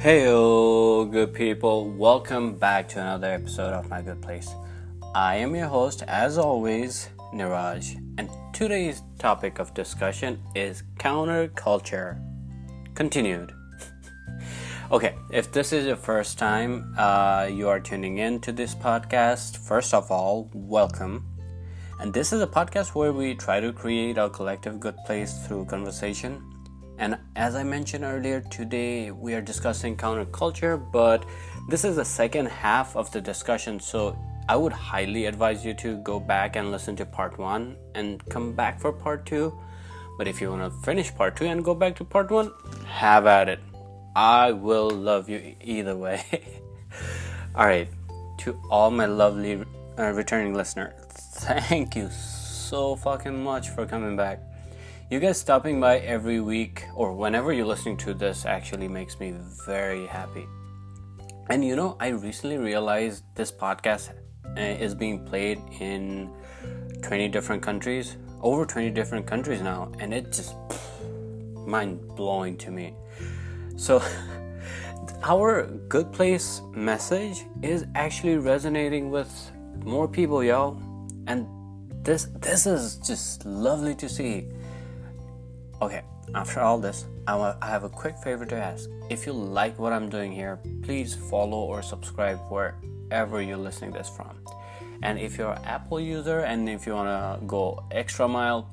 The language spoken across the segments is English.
Heyo, good people. Welcome back to another episode of My Good Place. I am your host, as always, Niraj, and today's topic of discussion is counterculture. Continued. Okay, if this is your first time you are tuning in to this podcast, first of all, welcome. And this is a podcast where we try to create a collective good place through conversation. And as I mentioned earlier, today we are discussing counterculture, but this is the second half of the discussion, so I would highly advise you to go back and listen to part 1 and come back for part 2. But if you want to finish part 2 and go back to part 1, have at it. I will love you either way. Alright, to all my lovely returning listeners, thank you so fucking much for coming back. You guys stopping by every week or whenever you're listening to this actually makes me very happy. And I recently realized this podcast is being played in 20 different countries, over 20 different countries now, and it's just mind-blowing to me. So our good place message is actually resonating with more people, y'all, and this is just lovely to see. Okay, after all this, I have a quick favor to ask. If you like what I'm doing here, please follow or subscribe wherever you're listening this from. And if you're an Apple user and if you want to go extra mile,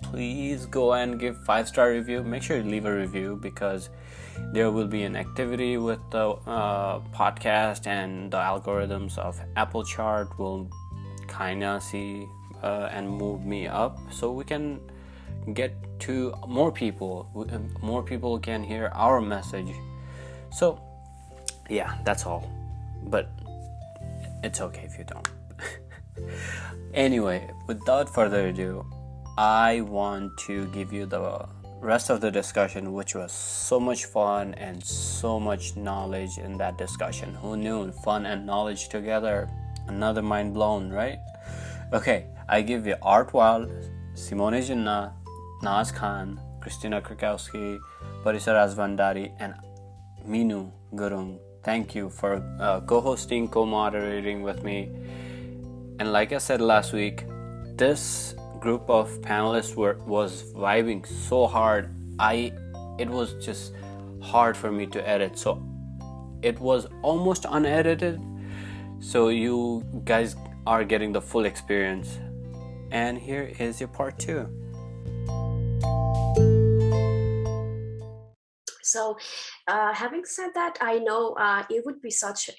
please go and give 5-star review. Make sure you leave a review because there will be an activity with the podcast, and the algorithms of Apple chart will kind of see and move me up so we can get to more people can hear our message. So yeah, that's all, but it's okay if you don't. Anyway, without further ado, I want to give you the rest of the discussion, which was so much fun and so much knowledge in that discussion. Who knew fun and knowledge together? Another mind blown, right? Okay, I give you Art Wilde, Simone Zienna, Naz Khan, Christina Krakowski, Parisha Rajbhandari, and Minu. Thank you for co-hosting, co-moderating with me. And like I said last week, this group of panelists was vibing so hard. It was just hard for me to edit, so it was almost unedited. So you guys are getting the full experience. And here is your part 2. So, having said that, I know it would be such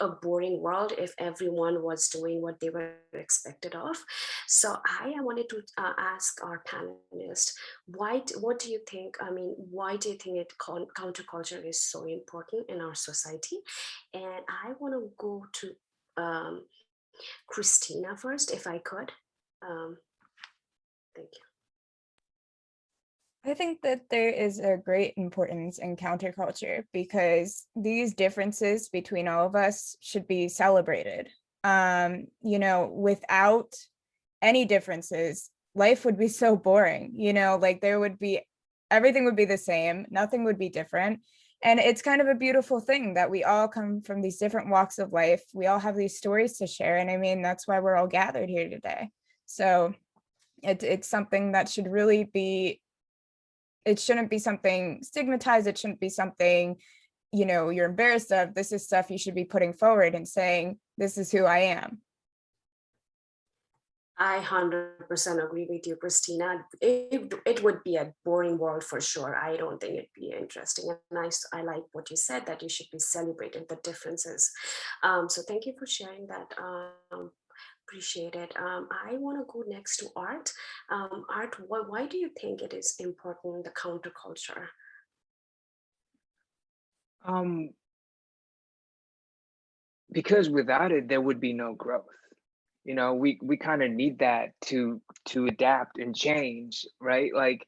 a boring world if everyone was doing what they were expected of. So, I wanted to ask our panelists, what do you think? I mean, why do you think counterculture is so important in our society? And I want to go to Christina first, if I could. Thank you. I think that there is a great importance in counterculture because these differences between all of us should be celebrated. Without any differences, life would be so boring, like everything would be the same, nothing would be different. And it's kind of a beautiful thing that we all come from these different walks of life. We all have these stories to share. And I mean, that's why we're all gathered here today. So it's something that should really be, it shouldn't be something stigmatized. It shouldn't be something, you're embarrassed of. This is stuff you should be putting forward and saying, this is who I am. I 100% agree with you, Christina. It would be a boring world for sure. I don't think it'd be interesting. And I like what you said, that you should be celebrating the differences. So thank you for sharing that. Appreciate it. I want to go next to Art. Art, why do you think it is important, the counterculture? Because without it, there would be no growth. We kind of need that to adapt and change, right? Like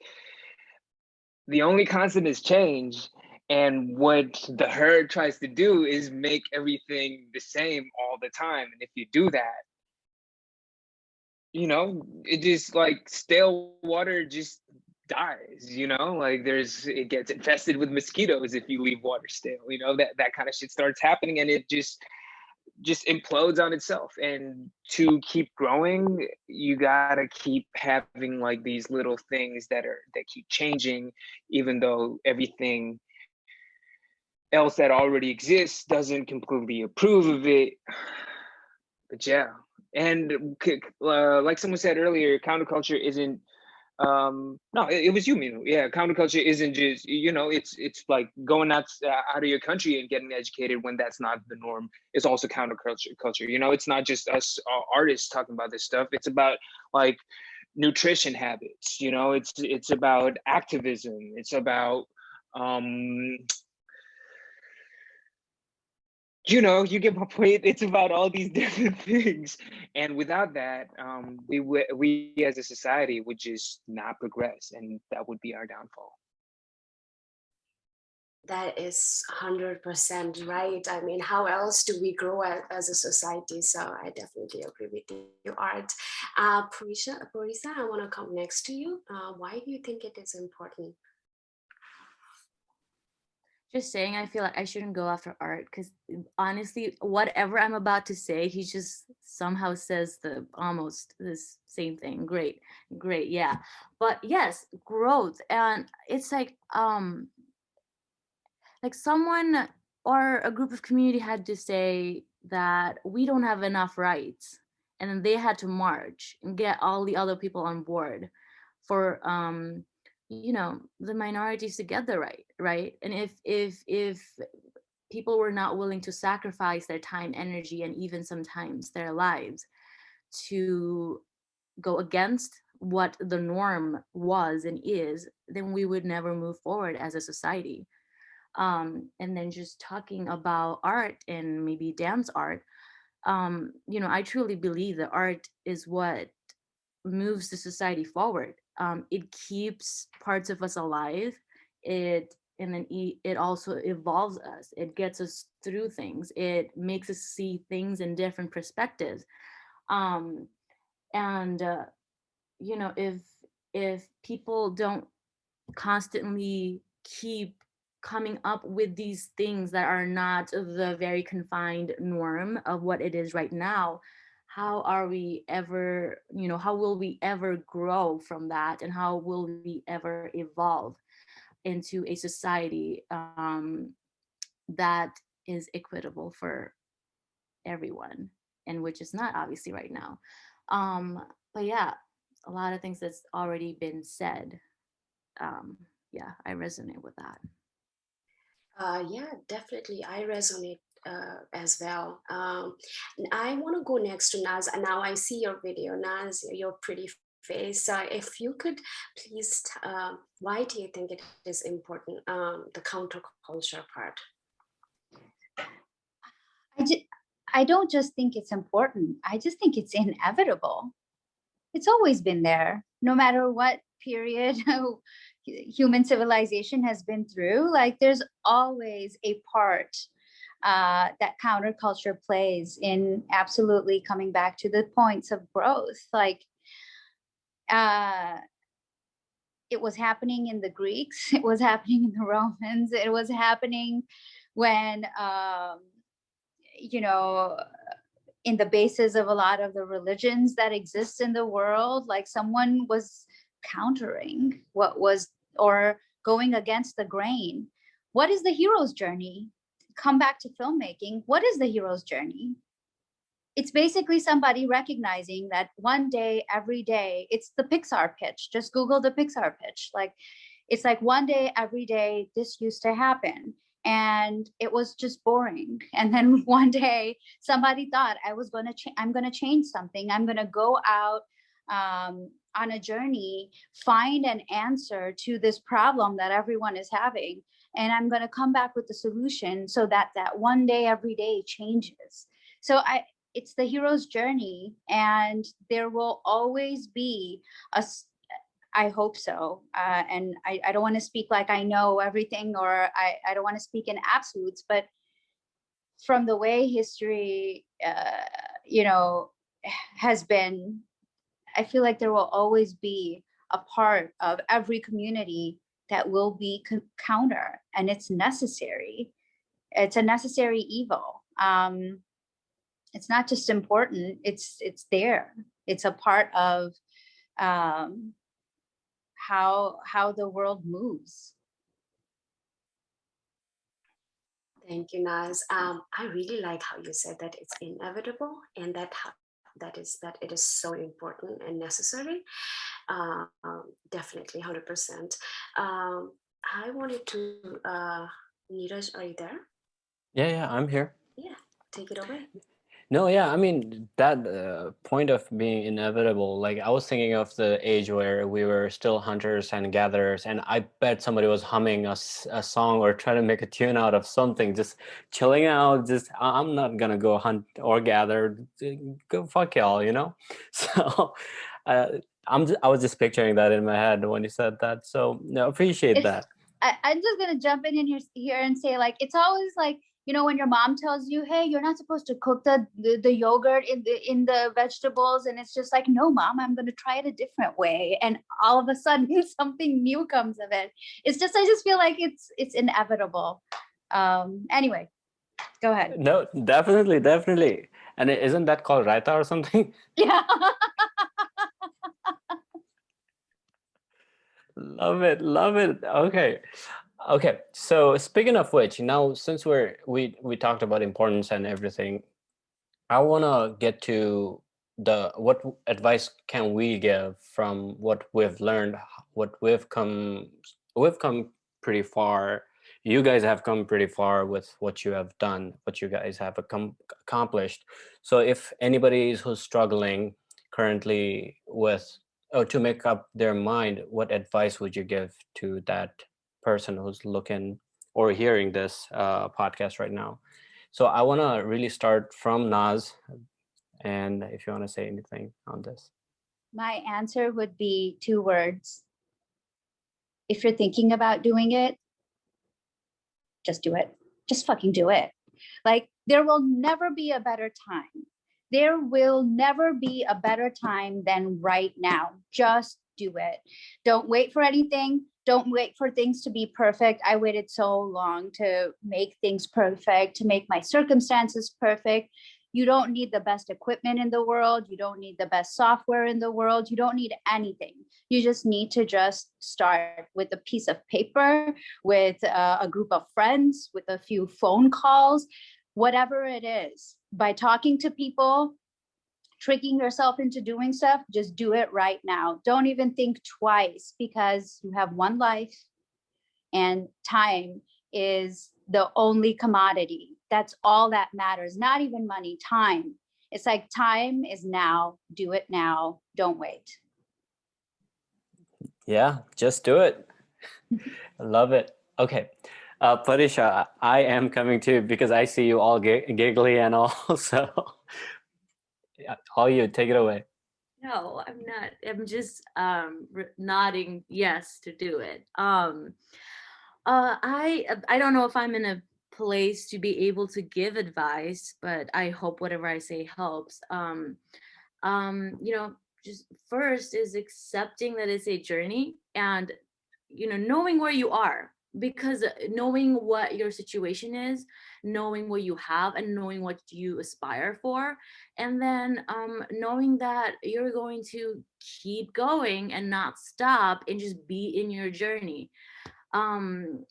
the only constant is change, and what the herd tries to do is make everything the same all the time. And if you do that, it just like stale water just dies, you know, like it gets infested with mosquitoes if you leave water stale, you know, that kind of shit starts happening, and it just implodes on itself. And to keep growing, you gotta keep having like these little things that keep changing, even though everything else that already exists doesn't completely approve of it. But yeah, and like someone said earlier, counterculture isn't no, it was you, Minu. Yeah, counterculture isn't just, you know, it's like going out of your country and getting educated when that's not the norm. It's also counterculture. You know, it's not just us artists talking about this stuff. It's about like nutrition habits. You know, it's about activism. It's about you know, you get my point. It's about all these different things, and without that, we as a society would just not progress, and that would be our downfall. That is 100% right. I mean, how else do we grow as a society? So I definitely agree with you, Art. Parisha, I want to come next to you. Why do you think it is important? Just saying, I feel like I shouldn't go after Art, because honestly, whatever I'm about to say, he just somehow says almost this same thing. Great, yeah. But yes, growth. And it's like someone or a group of community had to say that we don't have enough rights, and then they had to march and get all the other people on board for the minorities to get the right. And if people were not willing to sacrifice their time, energy, and even sometimes their lives to go against what the norm was and is, then we would never move forward as a society. And then just talking about art and maybe dance art, I truly believe that art is what moves the society forward. It keeps parts of us alive. It also evolves us. It gets us through things. It makes us see things in different perspectives. And if people don't constantly keep coming up with these things that are not the very confined norm of what it is right now, how will we ever grow from that, and how will we ever evolve into a society that is equitable for everyone, and which is not obviously right now. But yeah, a lot of things that's already been said. Yeah, I resonate with that. Yeah, definitely. I resonate as well. I want to go next to Naz. And now I see your video, Naz, your pretty face. If you could please, why do you think it is important, the counterculture part? I don't just think it's important. I just think it's inevitable. It's always been there, no matter what period human civilization has been through. Like, there's always a part that counterculture plays in absolutely coming back to the points of growth. Like, it was happening in the Greeks, it was happening in the Romans, it was happening when in the basis of a lot of the religions that exist in the world. Like, someone was countering what was, or going against the grain. What is the hero's journey? Come back to filmmaking. What is the hero's journey? It's basically somebody recognizing that one day, every day, it's the Pixar pitch. Just Google the Pixar pitch. Like, it's like one day, every day, this used to happen. And it was just boring. And then one day somebody thought I'm going to change something. I'm going to go out on a journey, find an answer to this problem that everyone is having. And I'm going to come back with the solution so that one day, every day changes. So it's the hero's journey, and there will always be I hope so. And I don't want to speak like I know everything, or I don't want to speak in absolutes, but from the way history, has been, I feel like there will always be a part of every community that will be counter, and it's necessary. It's a necessary evil. It's not just important, it's there. It's a part of how the world moves. Thank you, Naz. I really like how you said that it's inevitable, and that it is so important and necessary. Definitely, 100%. I wanted to, Neeraj, are you there? Yeah, I'm here. Yeah, take it away. No, yeah, I mean that point of being inevitable. Like I was thinking of the age where we were still hunters and gatherers, and I bet somebody was humming a song or trying to make a tune out of something, just chilling out. Just I'm not gonna go hunt or gather. Go fuck y'all, you know. So I was just picturing that in my head when you said that. So no, appreciate that. I'm just gonna jump in here and say, like, it's always like, you know, when your mom tells you, hey, you're not supposed to cook the yogurt in the vegetables, and it's just like, no, Mom, I'm going to try it a different way, and all of a sudden something new comes of it. I just feel like it's inevitable. Anyway, go ahead. No, definitely. And isn't that called raita or something? Yeah. Love it. Okay, so speaking of which, now since we talked about importance and everything, I want to get to what advice can we give from what we've learned, what we've come pretty far. You guys have come pretty far with what you have done, what you guys have accomplished. So if anybody who's struggling currently with to make up their mind, what advice would you give to that person who's looking or hearing this podcast right now? So I want to really start from Naz, and if you want to say anything on this. My answer would be 2 words. If you're thinking about doing it, just do it. Just fucking do it. Like, there will never be a better time. There will never be a better time than right now. Just do it. Don't wait for anything. Don't wait for things to be perfect. I waited so long to make things perfect, to make my circumstances perfect. You don't need the best equipment in the world. You don't need the best software in the world. You don't need anything. You just need to just start with a piece of paper, with a group of friends, with a few phone calls, whatever it is. By talking to people, tricking yourself into doing stuff, just do it right now. Don't even think twice, because you have one life and time is the only commodity. That's all that matters. Not even money, time. It's like, time is now. Do it now. Don't wait. Yeah, just do it. I love it. Okay. Parisha, I am coming to you because I see you all giggly and all. So all you, take it away. No, I'm not. I'm just nodding yes to do it. I don't know if I'm in a place to be able to give advice, but I hope whatever I say helps. You know, just first is accepting that it's a journey, and knowing where you are, because knowing what your situation is, knowing what you have, and knowing what you aspire for, and then knowing that you're going to keep going and not stop and just be in your journey. And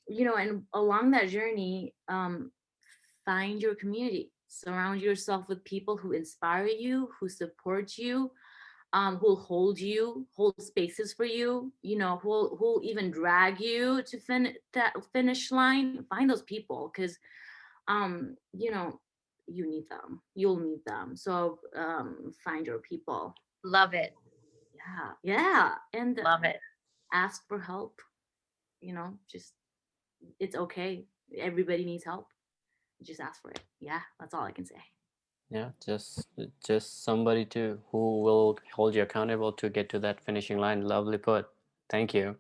along that journey, find your community, surround yourself with people who inspire you, who support you, who'll hold spaces for you, who'll even drag you to that finish line. Find those people, because you need them, you'll need them. So find your people. Love it. Yeah. And love it. Ask for help. Just, it's okay, everybody needs help. Just ask for it. Yeah, that's all I can say. Yeah, just somebody who will hold you accountable to get to that finishing line. Lovely put. Thank you.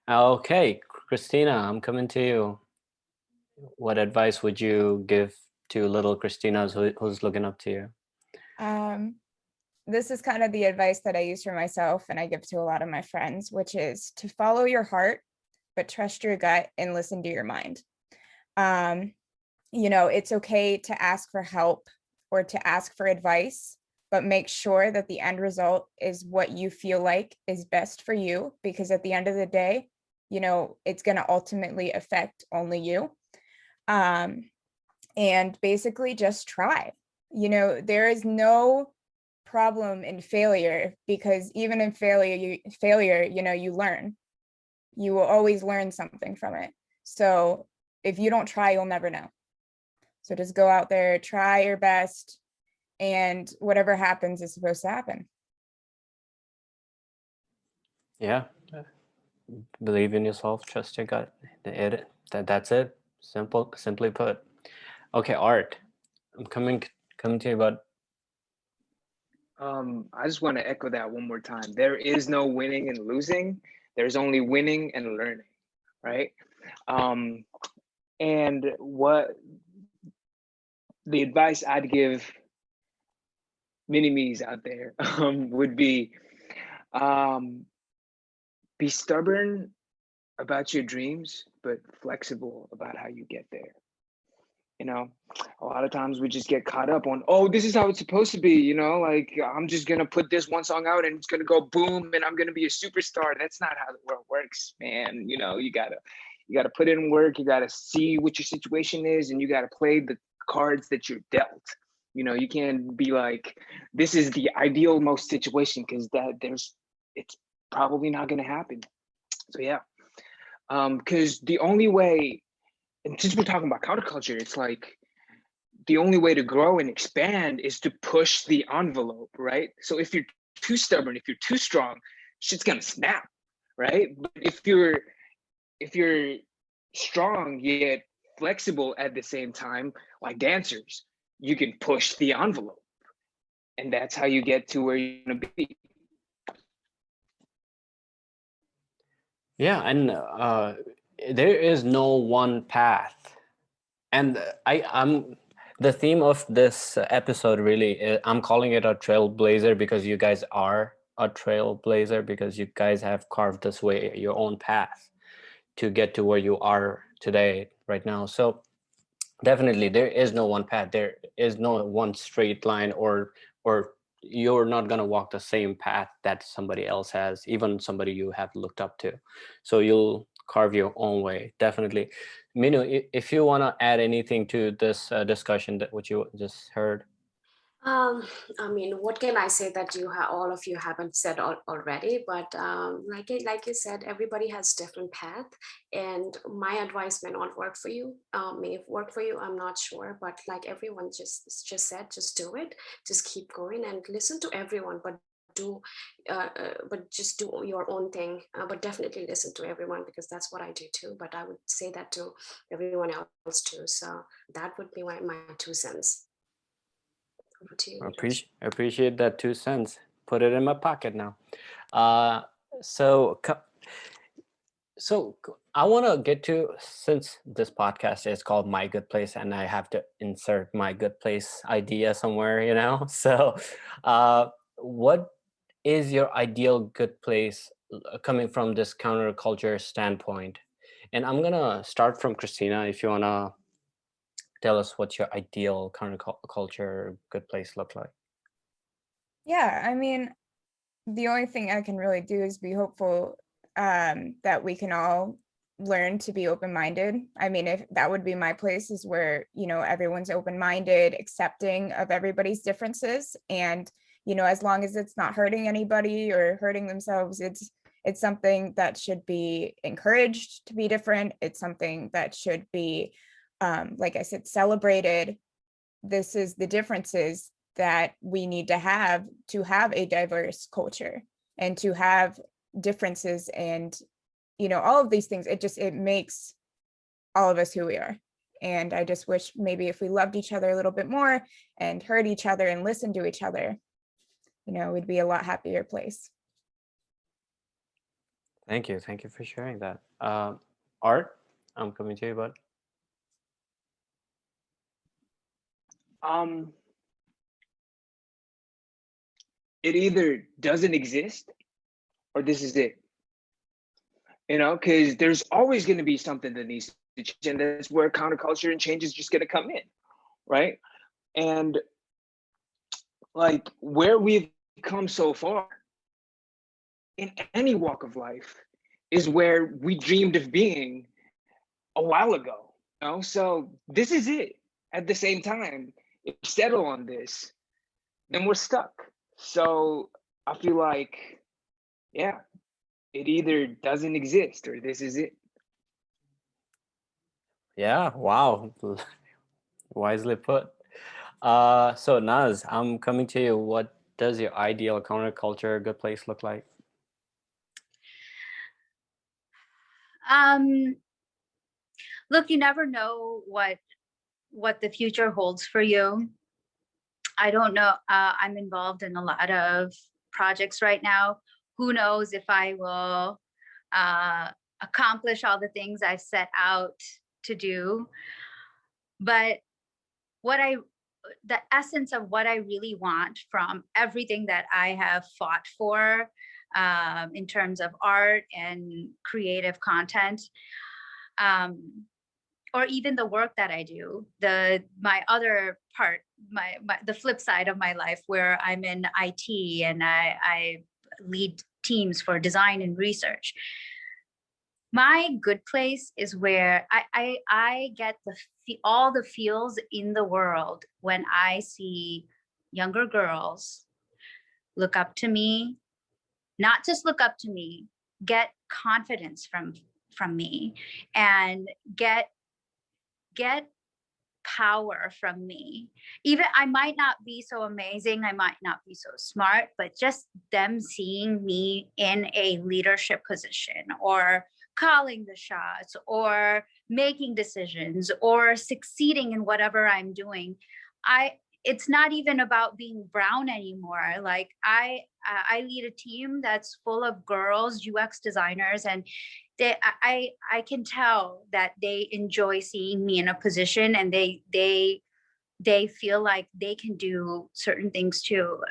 Okay, Christina, I'm coming to you. What advice would you give to little Christinas who's looking up to you? this is kind of the advice that I use for myself and I give to a lot of my friends, which is to follow your heart, but trust your gut and listen to your mind. It's okay to ask for help or to ask for advice, but make sure that the end result is what you feel like is best for you, because at the end of the day, it's going to ultimately affect only you. And basically just try. There is no problem in failure, because even in failure, you learn. You will always learn something from it. So if you don't try, you'll never know. So just go out there, try your best, and whatever happens is supposed to happen. Yeah. Believe in yourself, trust your gut. That's it. Simply put. Okay, Art. I'm coming to you about. I just want to echo that one more time. There is no winning and losing. There's only winning and learning, right? And what the advice I'd give mini-me's out there would be stubborn about your dreams, but flexible about how you get there. A lot of times we just get caught up on, oh, this is how it's supposed to be, like I'm just gonna put this one song out and it's gonna go boom and I'm gonna be a superstar. That's not how the world works, man. You gotta put in work, you gotta see what your situation is, and you gotta play the cards that you're dealt. You can't be like, this is the ideal most situation, because it's probably not gonna happen. So yeah. Because the only way, and since we're talking about counterculture, it's like the only way to grow and expand is to push the envelope, right? So if you're too stubborn, if you're too strong, shit's gonna snap, right? But if you're strong yet flexible at the same time, like dancers, you can push the envelope, and that's how you get to where you're gonna be. Yeah, and there is no one path. And I'm the theme of this episode really, I'm calling it a trailblazer, because you guys are a trailblazer, because you guys have carved this way your own path to get to where you are today, right now. So definitely there is no one path. There is no one straight line, or you're not going to walk the same path that somebody else has, even somebody you have looked up to. So you'll carve your own way, definitely. Minu, if you want to add anything to this discussion that what you just heard. I mean, what can I say that all of you haven't said already? But like you said, everybody has different path, and my advice may not work for you. May work for you, I'm not sure. But like everyone just said, just do it. Just keep going and listen to everyone, but just do your own thing. But definitely listen to everyone, because that's what I do too. But I would say that to everyone else too. So that would be my 2 cents. Appreciate that 2 cents. Put it in my pocket now. So I want to get to, since this podcast is called My Good Place, and I have to insert my good place idea somewhere, So what is your ideal good place coming from this counterculture standpoint? And I'm going to start from Christina, if you want to tell us what your ideal counterculture good place look like. Yeah, I mean, the only thing I can really do is be hopeful that we can all learn to be open-minded. I mean, if that would be my place, is where, everyone's open-minded, accepting of everybody's differences. And, as long as it's not hurting anybody or hurting themselves, it's something that should be encouraged to be different. It's something that should be, like I said, celebrated. This is the differences that we need to have a diverse culture, and to have differences, and all of these things. It makes all of us who we are. And I just wish maybe if we loved each other a little bit more and heard each other and listened to each other, we'd be a lot happier place. Thank you for sharing that. Art, I'm coming to you, bud. it either doesn't exist or this is it. You know, because there's always going to be something that needs to change, and that's where counterculture and change is just going to come in, right? And like where we've come so far in any walk of life is where we dreamed of being a while ago. You know? So this is it. At the same time, if we settle on this, then we're stuck. So I feel like, yeah, it either doesn't exist or this is it. Yeah, wow. Wisely put. So Naz, I'm coming to you. What does your ideal counterculture good place look like? Look, you never know what the future holds for you. I don't know. I'm involved in a lot of projects right now. Who knows if I will accomplish all the things I set out to do. But the essence of what I really want from everything that I have fought for in terms of art and creative content, or even the work that I do, my other part, the flip side of my life, where I'm in IT and I lead teams for design and research. My good place is where I get all the feels in the world when I see younger girls look up to me, not just look up to me, get confidence from me, and get power from me. Even I might not be so amazing, I might not be so smart, but just them seeing me in a leadership position, or calling the shots, or making decisions, or succeeding in whatever I'm doing. It's not even about being brown anymore. Like I lead a team that's full of girls, UX designers, and I can tell that they enjoy seeing me in a position, and they feel like they can do certain things too.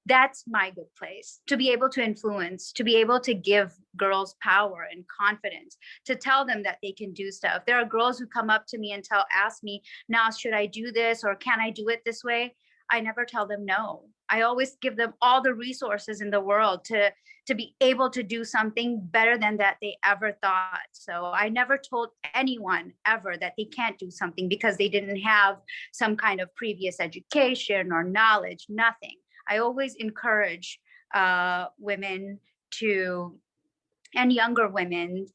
That's my good place, to be able to influence, to be able to give girls power and confidence, to tell them that they can do stuff. There are girls who come up to me and ask me, now, should I do this, or can I do it this way? I never tell them no. I always give them all the resources in the world to be able to do something better than that they ever thought. So I never told anyone ever that they can't do something because they didn't have some kind of previous education or knowledge, nothing. I always encourage women and younger women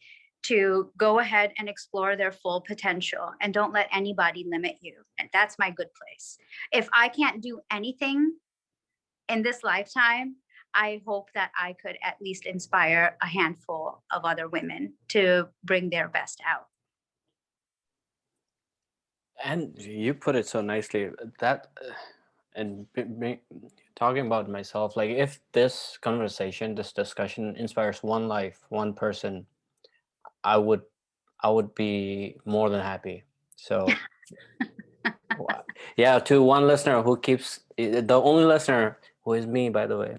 to go ahead and explore their full potential, and don't let anybody limit you. And that's my good place. If I can't do anything in this lifetime, I hope that I could at least inspire a handful of other women to bring their best out. And you put it so nicely that, and talking about myself, like if this conversation, this discussion inspires one life, one person, I would be more than happy. So yeah, to one listener who keeps, the only listener who is me, by the way.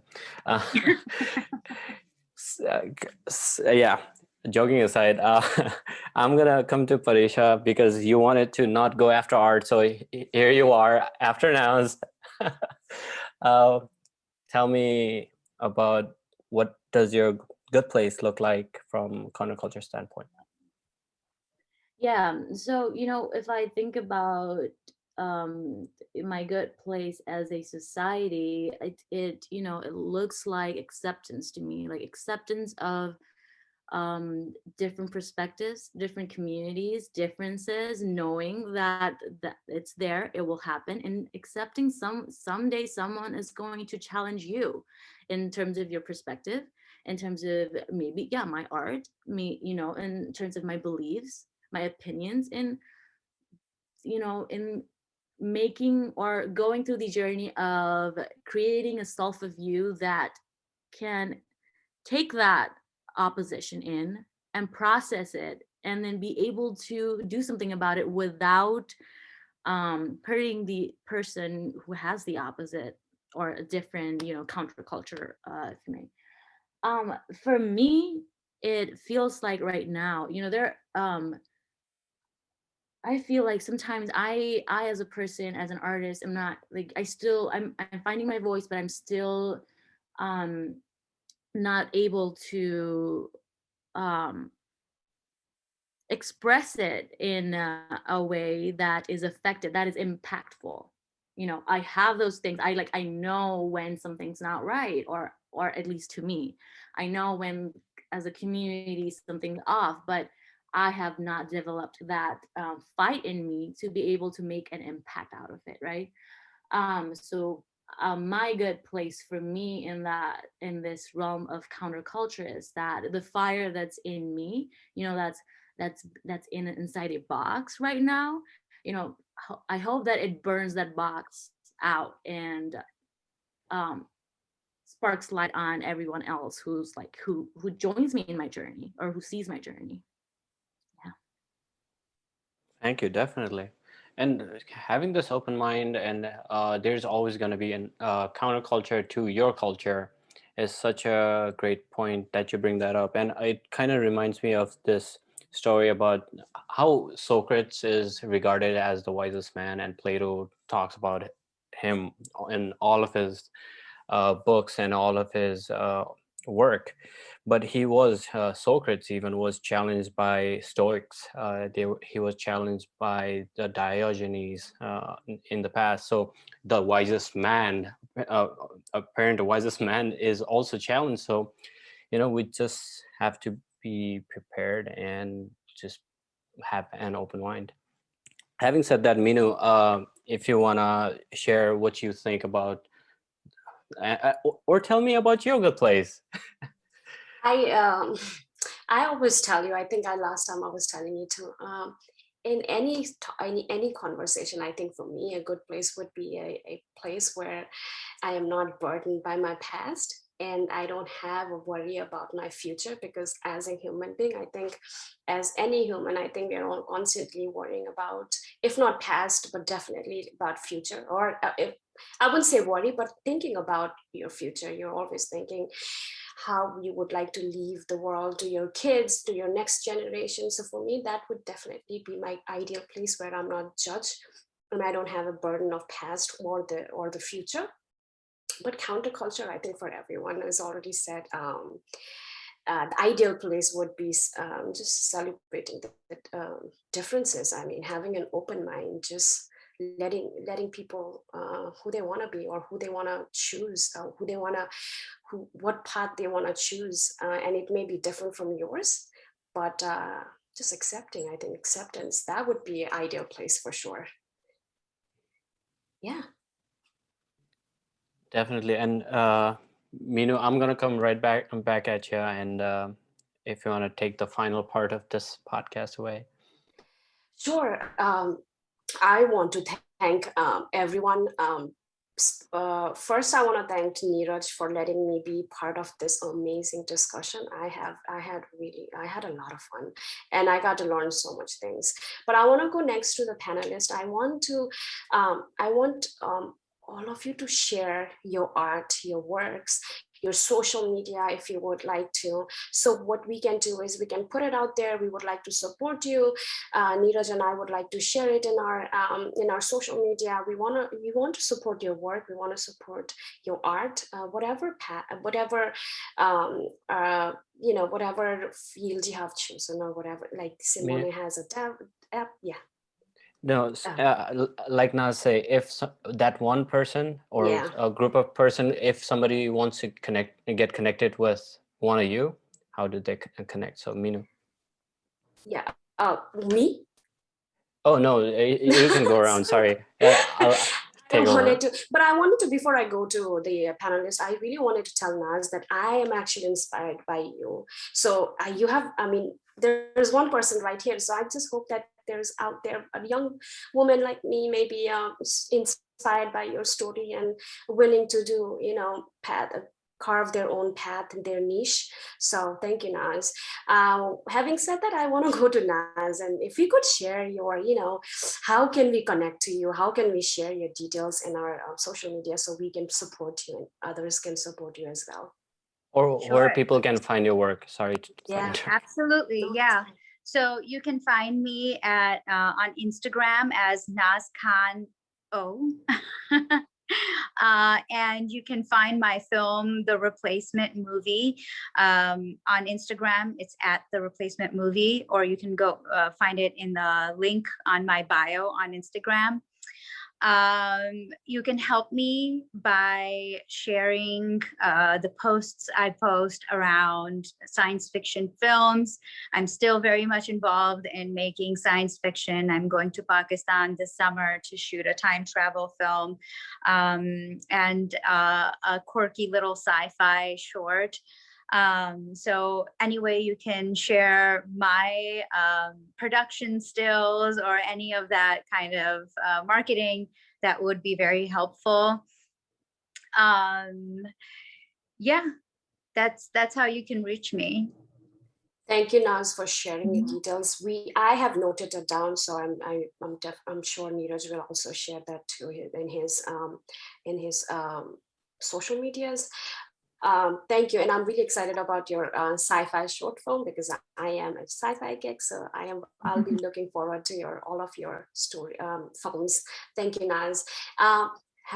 Yeah, joking aside, I'm gonna come to Parisha because you wanted to not go after art, so here you are after Naz. Tell me about, what does your good place look like from counterculture standpoint? Yeah, so if I think about my good place as a society, it looks like acceptance to me, like acceptance of different perspectives, different communities, differences, knowing that it's there, it will happen, and accepting someday someone is going to challenge you in terms of your perspective, in terms of maybe my art, in terms of my beliefs, my opinions, in making or going through the journey of creating a self of you that can take that opposition in and process it, and then be able to do something about it without hurting the person who has the opposite or a different, counterculture, if you may. For me, it feels like right now, I feel like sometimes I as a person, as an artist, I'm not like, I'm finding my voice, but I'm still um not able to um express it in a way that is effective, that is impactful. I have those things. I know when something's not right, or at least to me, I know when as a community something's off, but I have not developed that fight in me to be able to make an impact out of it, right? So my good place for me in this realm of counterculture is that the fire that's in me, that's inside a box right now, I hope that it burns that box out and um, sparks light on everyone else who's like who joins me in my journey or who sees my journey. Yeah. Thank you, definitely. And having this open mind, and there's always going to be an counterculture to your culture, is such a great point that you bring that up. And it kind of reminds me of this story about how Socrates is regarded as the wisest man, and Plato talks about him in all of his books and all of his work. But Socrates even was challenged by Stoics. He was challenged by the Diogenes in the past. So the wisest man, apparent the wisest man, is also challenged. So we just have to be prepared and just have an open mind. Having said that, Minu, if you wanna share what you think about, or tell me about yoga place. I I always tell you. I think last time I was telling you too. In any conversation, I think for me a good place would be a place where I am not burdened by my past and I don't have a worry about my future, because as a human being, I think as any human, I think we're all constantly worrying about, if not past, but definitely about future. Or if I wouldn't say worry, but thinking about your future. You're always thinking how you would like to leave the world to your kids, to your next generation. So for me, that would definitely be my ideal place where I'm not judged and I don't have a burden of past or the future. But counterculture, I think for everyone, as already said, the ideal place would be just celebrating the differences. I mean, having an open mind, just letting people who they want to be or who they want to choose, what path they want to choose, and it may be different from yours, but just accepting. I think acceptance, that would be an ideal place for sure. Yeah. Definitely. And Minu, I'm gonna come back at you, and if you want to take the final part of this podcast away. Sure. I want to thank everyone. First, I want to thank Neeraj for letting me be part of this amazing discussion. I had a lot of fun, and I got to learn so much things. But I want to go next to the panelists. I want all of you to share your art, your works, your social media, if you would like to. So what we can do is we can put it out there. We would like to support you. Neeraj and I would like to share it in our social media. We want to support your work. We want to support your art, whatever whatever field you have chosen or whatever. Like Simone has a app, yeah. No, like Naz say, if that one person or a group of person, if somebody wants to get connected with one of you, how do they connect? So Minu. Yeah. Me? Oh no, you can go around. Sorry. I'll take over. But I wanted to, before I go to the panelists, I really wanted to tell Naz that I am actually inspired by you. So there's one person right here. So I just hope that there's out there a young woman like me, maybe inspired by your story and willing to do, carve their own path in their niche. So thank you, Naz. Having said that, I want to go to Naz, and if you could share your, how can we connect to you? How can we share your details in our social media so we can support you and others can support you as well? Or where Sure. people can find your work. Sorry. Yeah, Absolutely. No, Yeah. So you can find me at on Instagram as Naz Khan O. And you can find my film, The Replacement Movie, on Instagram. It's at The Replacement Movie, or you can go find it in the link on my bio on Instagram. You can help me by sharing the posts I post around science fiction films. I'm still very much involved in making science fiction. I'm going to Pakistan this summer to shoot a time travel film and a quirky little sci-fi short. So anyway, you can share my production stills or any of that kind of marketing, that would be very helpful. Yeah, that's how you can reach me. Thank you, Naz, for sharing your details. I have noted it down, so I'm sure Neeraj will also share that too in his social medias. Thank you, and I'm really excited about your sci-fi short film because I am a sci-fi geek, so I'll be looking forward to all of your story films. Thank you, Naz.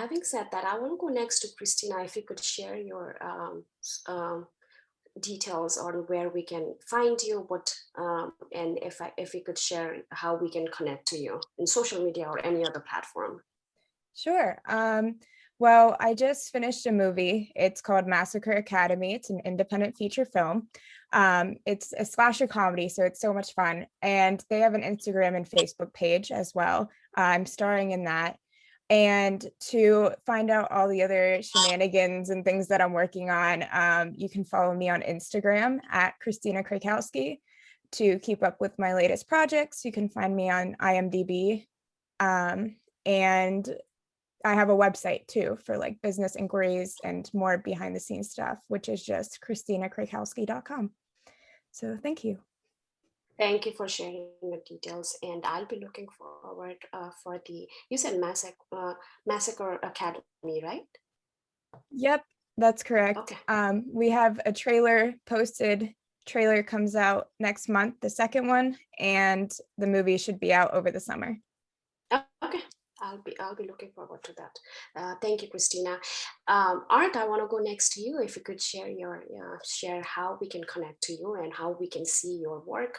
Having said that, I want to go next to Christina. If you could share your details on where we can find you, and if you could share how we can connect to you in social media or any other platform. Sure. Well, I just finished a movie. It's called Massacre Academy. It's an independent feature film. It's a slasher comedy, so it's so much fun. And they have an Instagram and Facebook page as well. I'm starring in that. And to find out all the other shenanigans and things that I'm working on, you can follow me on Instagram at Christina Krakowski to keep up with my latest projects. You can find me on IMDb. And I have a website too for like business inquiries and more behind the scenes stuff, which is just christinakrakowski.com. So thank you. Thank you for sharing the details, and I'll be looking forward for you said Massacre Academy, right? Yep, that's correct. Okay. We have a trailer posted. Trailer comes out next month, the second one, and the movie should be out over the summer. Okay. I'll be looking forward to that. Thank you, Christina. Art, I want to go next to you. If you could share how we can connect to you and how we can see your work.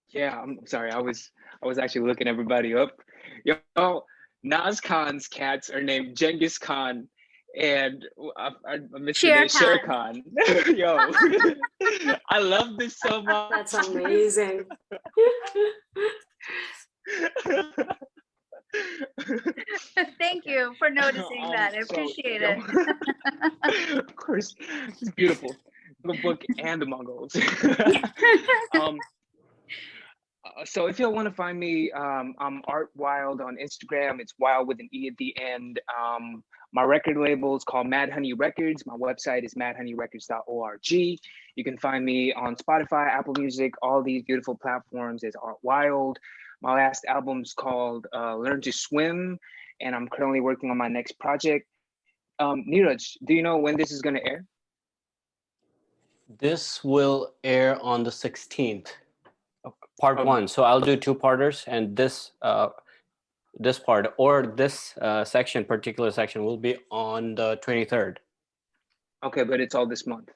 Yeah, I'm sorry. I was actually looking everybody up. Yo, Naz Khan's cats are named Genghis Khan and I missed the name, Shere Khan. Yo, I love this so much. That's amazing. Thank you for noticing that. I appreciate it. Of course, it's beautiful. The book and the Mongols. So if y'all want to find me, I'm Art Wilde on Instagram. It's Wilde with an E at the end. My record label is called Mad Honey Records. My website is madhoneyrecords.org. You can find me on Spotify, Apple Music, all these beautiful platforms as Art Wilde. My last album's called Learn to Swim, and I'm currently working on my next project. Neeraj, do you know when this is going to air? This will air on the 16th, part one. So I'll do two-parters, and this part or this particular section will be on the 23rd. Okay, but it's all this month.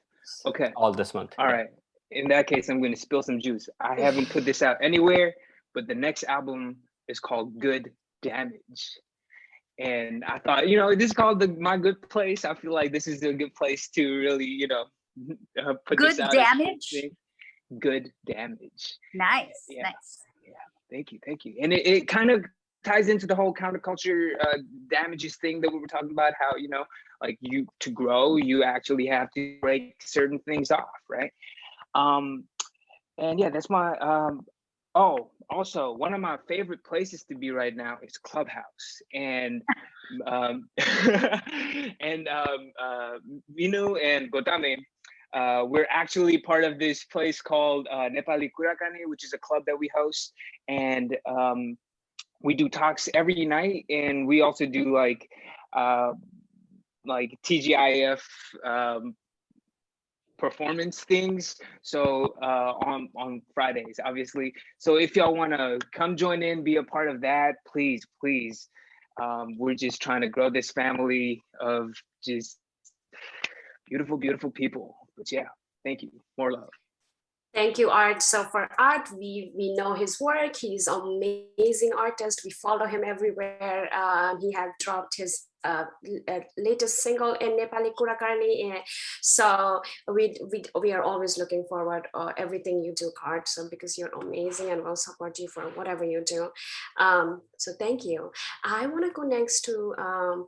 Okay. All this month. All right. In that case, I'm going to spill some juice. I haven't put this out anywhere, but the next album is called Good Damage. And I thought, this is called My Good Place. I feel like this is a good place to really, put Good this out. Damage? Good Damage. Nice, yeah. nice. Yeah, thank you. And it kind of ties into the whole counterculture damages thing that we were talking about, how, like to grow, you actually have to break certain things off, right? And yeah, that's my, Also, one of my favorite places to be right now is Clubhouse, and and Minu and Gotame, we're actually part of this place called Nepali Kurakani, which is a club that we host, and we do talks every night, and we also do like TGIF performance things, so on Fridays, obviously. So if y'all want to come join in, be a part of that, please. We're just trying to grow this family of just beautiful people. But yeah, thank you. More love. Thank you, Art. So for Art, we know his work. He's an amazing artist. We follow him everywhere. He had dropped his latest single in Nepali Kurakarni. So we are always looking forward everything you do, Art. So because you're amazing, and we'll support you for whatever you do. So thank you. I want to go next to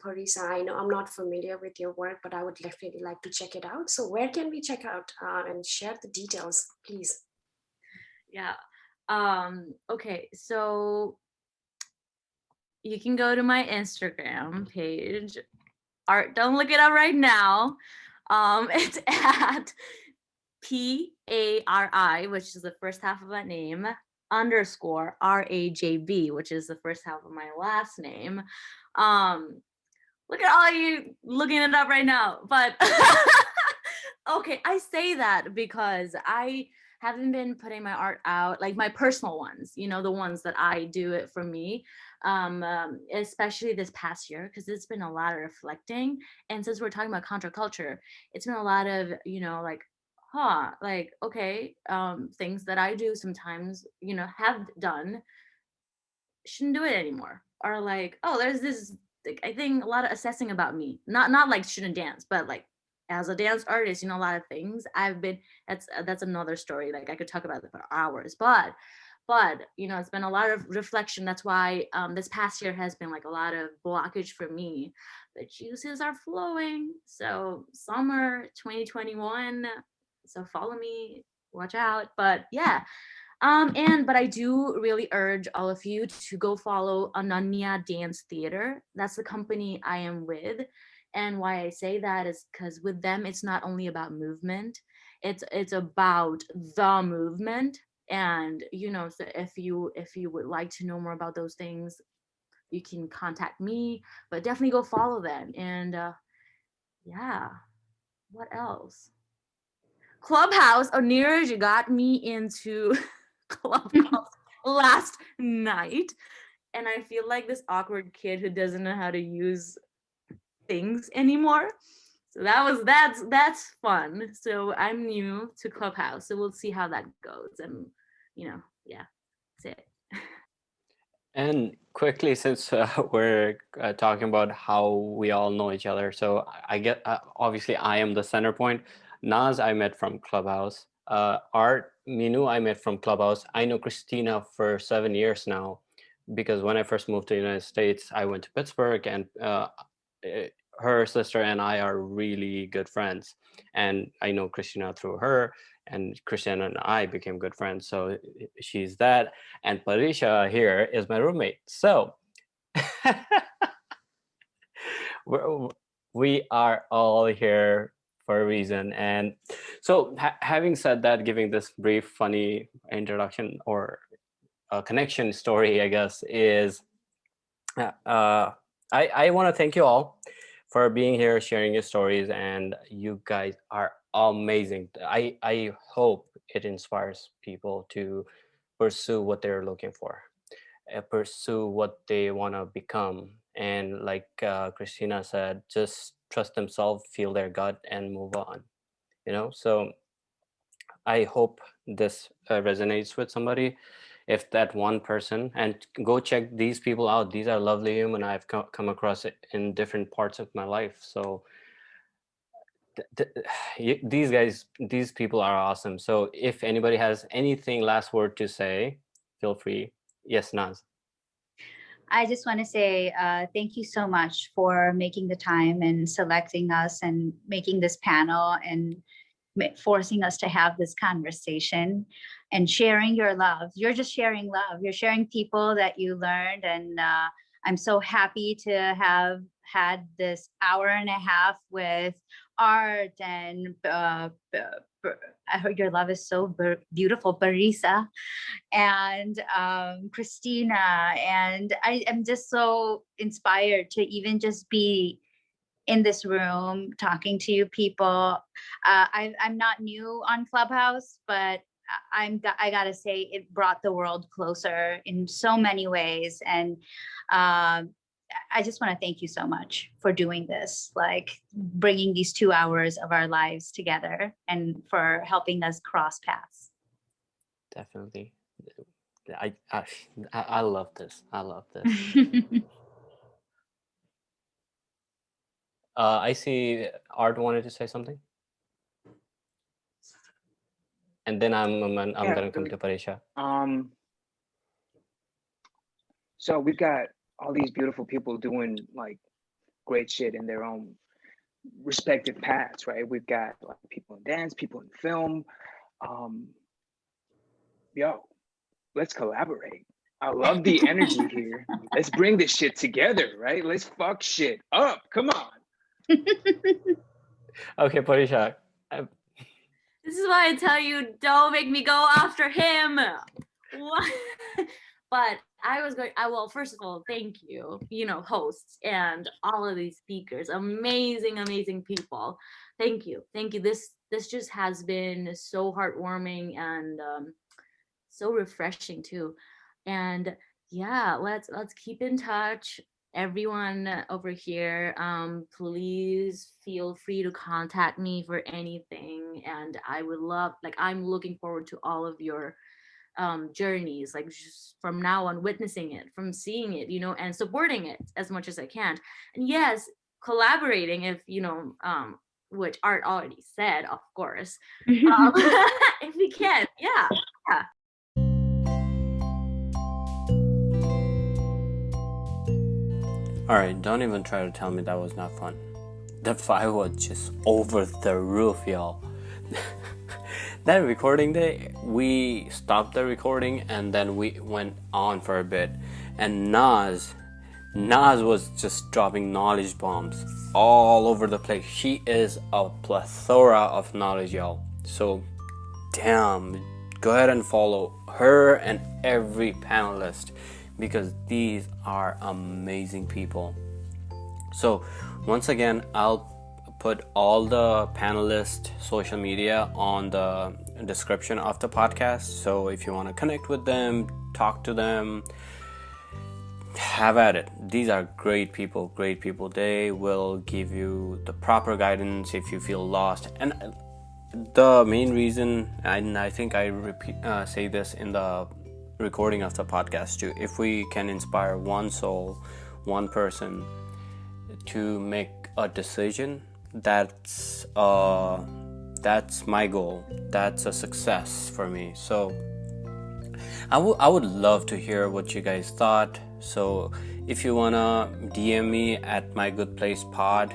Parisha. I know I'm not familiar with your work, but I would definitely like to check it out. So where can we check out and share the details, please? Yeah. Okay. So you can go to my Instagram page. Art, don't look it up right now. It's at PARI, which is the first half of that name, _ RAJB, which is the first half of my last name. Look at all you looking it up right now. But okay, I say that because I haven't been putting my art out, like my personal ones, you know, the ones that I do it for me, especially this past year, because it's been a lot of reflecting. And since we're talking about counterculture, it's been a lot of, you know, like, okay, things that I do sometimes, you know, have done, shouldn't do it anymore. Or like, oh, there's this, like, I think a lot of assessing about me, not like shouldn't dance, but like, as a dance artist, you know, a lot of things I've been, that's another story. Like I could talk about it for hours, but you know, it's been a lot of reflection. That's why this past year has been like a lot of blockage for me. The juices are flowing. So summer 2021. So follow me, watch out. But yeah. But I do really urge all of you to go follow Ananya Dance Theater. That's the company I am with. And why I say that is because with them, it's not only about movement, it's about the movement. And, you know, so if you would like to know more about those things, you can contact me, but definitely go follow them. And yeah, what else? Clubhouse. Oh, Neeraj got me into Clubhouse last night. And I feel like this awkward kid who doesn't know how to use things anymore. So that's fun. So I'm new to Clubhouse, so we'll see how that goes. And you know, yeah, that's it. And quickly, since we're talking about how we all know each other, so I get obviously I am the center point. Naz I met from Clubhouse. Art, Minu I met from Clubhouse. I know Christina for 7 years now, because when I first moved to the United States, I went to Pittsburgh, and her sister and I are really good friends. And I know Christina through her, and Christina and I became good friends. So she's that. And Parisha here is my roommate. So we are all here for a reason. And so having said that, giving this brief, funny introduction or connection story, I guess, is I want to thank you all for being here, sharing your stories, and you guys are amazing. I hope it inspires people to pursue what they're looking for, pursue what they want to become, and like Christina said, just trust themselves, feel their gut, and move on. You know, so I hope this resonates with somebody. If that one person, and go check these people out. These are lovely human I've come across it in different parts of my life. So these people are awesome. So if anybody has anything last word to say, feel free. Yes, Naz. I just want to say thank you so much for making the time and selecting us and making this panel. And forcing us to have this conversation and sharing your love. You're just sharing love. You're sharing people that you learned. And I'm so happy to have had this hour and a half with Art and I heard your love is so beautiful, Parisha, and Christina. And I am just so inspired to even just be in this room talking to you people. I'm not new on Clubhouse, but I gotta say it brought the world closer in so many ways. And I just want to thank you so much for doing this, like bringing these 2 hours of our lives together and for helping us cross paths. Definitely. I love this. I love this. I see Art wanted to say something. And then I'm gonna come to Parisha. So we've got all these beautiful people doing like great shit in their own respective paths, right? We've got like people in dance, people in film. Yo, let's collaborate. I love the energy here. Let's bring this shit together, right? Let's fuck shit up. Come on. Okay, Parisha. This is why I tell you, don't make me go after him. What? But well, first of all, thank you, hosts and all of these speakers, amazing people. Thank you. This just has been so heartwarming and so refreshing too. And yeah, let's keep in touch. Everyone over here, please feel free to contact me for anything. And I would love, I'm looking forward to all of your journeys, like just from now on, witnessing it, from seeing it, and supporting it as much as I can. And yes, collaborating if, which Art already said, of course, if we can, yeah. All right, don't even try to tell me that was not fun. The vibe was just over the roof, y'all. That recording day, we stopped the recording and then we went on for a bit. And Naz was just dropping knowledge bombs all over the place. She is a plethora of knowledge, y'all. So, damn, go ahead and follow her and every panelist, because these are amazing people. So once again, I'll put all the panelists' social media on the description of the podcast. So if you want to connect with them, talk to them, have at it. These are great people. They will give you the proper guidance if you feel lost. And the main reason, and I think I say this in the recording of the podcast too, if we can inspire one soul, one person to make a decision, that's my goal. That's a success for me. So I would love to hear what you guys thought. So if you wanna DM me at My Good Place Pod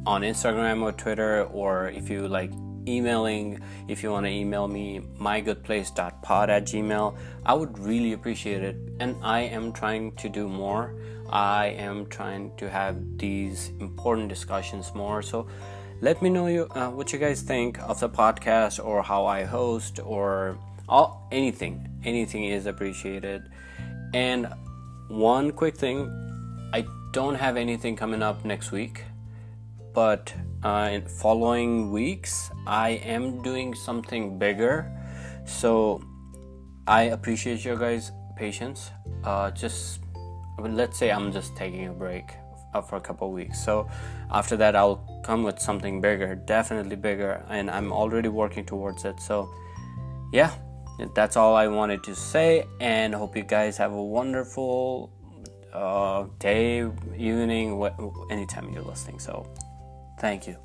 on Instagram or Twitter, or if you like emailing, if you want to email me, mygoodplace.pod@gmail.com, I would really appreciate it. And I am trying to do more. I am trying to have these important discussions more. So let me know what you guys think of the podcast, or how I host, or anything is appreciated. And one quick thing, I don't have anything coming up next week, but in following weeks I am doing something bigger. So I appreciate your guys' patience. Let's say I'm just taking a break for a couple of weeks. So after that I'll come with something bigger, definitely bigger, and I'm already working towards it. So yeah, that's all I wanted to say, and hope you guys have a wonderful day, evening, anytime you're listening. So thank you.